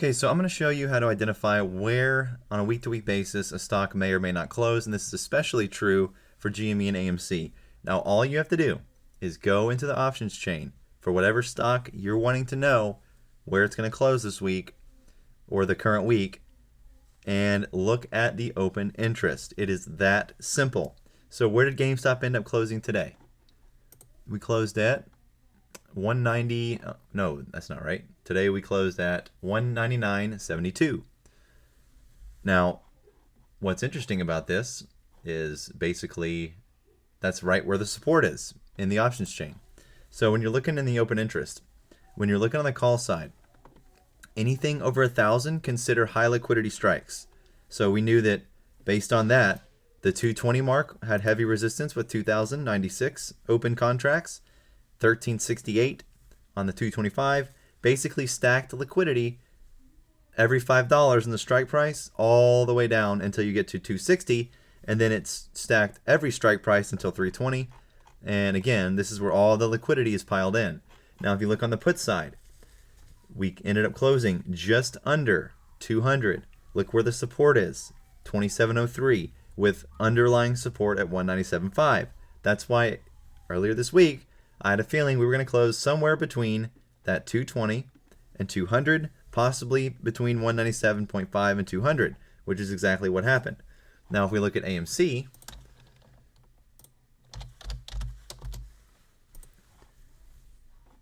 Okay, so I'm going to show you how to identify where on a week-to-week basis a stock may or may not close, and this is especially true for GME and AMC. Now, all you have to do is go into the options chain for whatever stock you're wanting to know where it's going to close this week or the current week, and look at the open interest. It is that simple. So where did GameStop end up closing today? We closed at 190. No, that's not right. Today we closed at 199.72. Now, what's interesting about this is basically that's right where the support is in the options chain. So when you're looking in the open interest, when you're looking on the call side, anything over 1,000 consider high liquidity strikes. So we knew that based on that, the 220 mark had heavy resistance with 2,096 open contracts. 1368 on the 225, basically stacked liquidity every $5 in the strike price all the way down until you get to 260, and then it's stacked every strike price until 320. And again, this is where all the liquidity is piled in. Now if you look on the put side, we ended up closing just under 200. Look where the support is, 2703, with underlying support at 197.5. That's why earlier this week I had a feeling we were going to close somewhere between that 220 and 200, possibly between 197.5 and 200, which is exactly what happened. Now, if we look at AMC,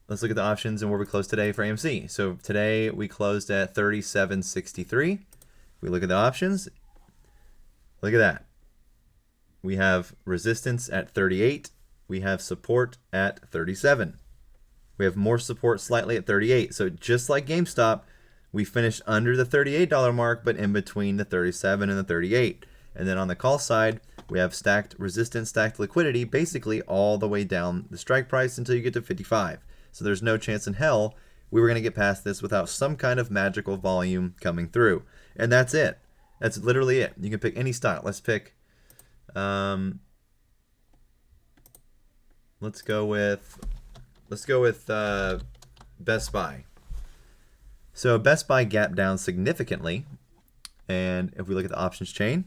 let's look at the options and where we closed today for AMC. So today we closed at 37.63. If we look at the options, look at that. We have resistance at 38. We have support at 37. We have more support slightly at 38. So just like GameStop, we finished under the $38 mark, but in between the 37 and the 38. And then on the call side, we have stacked resistance, stacked liquidity, basically all the way down the strike price until you get to 55. So there's no chance in hell we were going to get past this without some kind of magical volume coming through. And that's it. That's literally it. You can pick any stock. Let's pick... Let's go with Best Buy. So Best Buy gapped down significantly, and if we look at the options chain,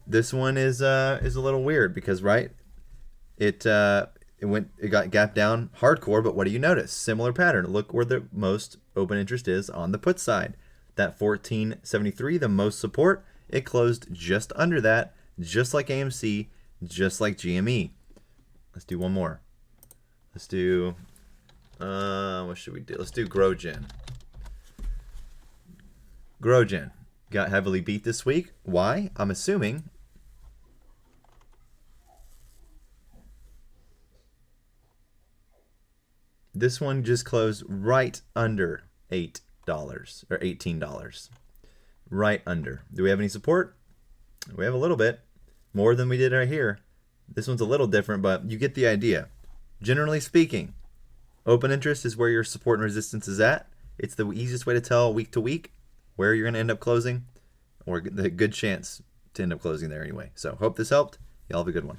this one is a little weird because it got gapped down hardcore, but what do you notice? Similar pattern. Look where the most open interest is on the put side. That 1473, the most support, it closed just under that, just like AMC, just like GME. Let's do one more. Let's do, what should we do? Let's do GrowGen. GrowGen got heavily beat this week. Why? I'm assuming this one just closed right under $8 or $18. Right under. Do we have any support? We have a little bit. More than we did right here. This one's a little different, but you get the idea. Generally speaking, open interest is where your support and resistance is at. It's the easiest way to tell week to week where you're going to end up closing, or the good chance to end up closing there anyway. So hope this helped. Y'all have a good one.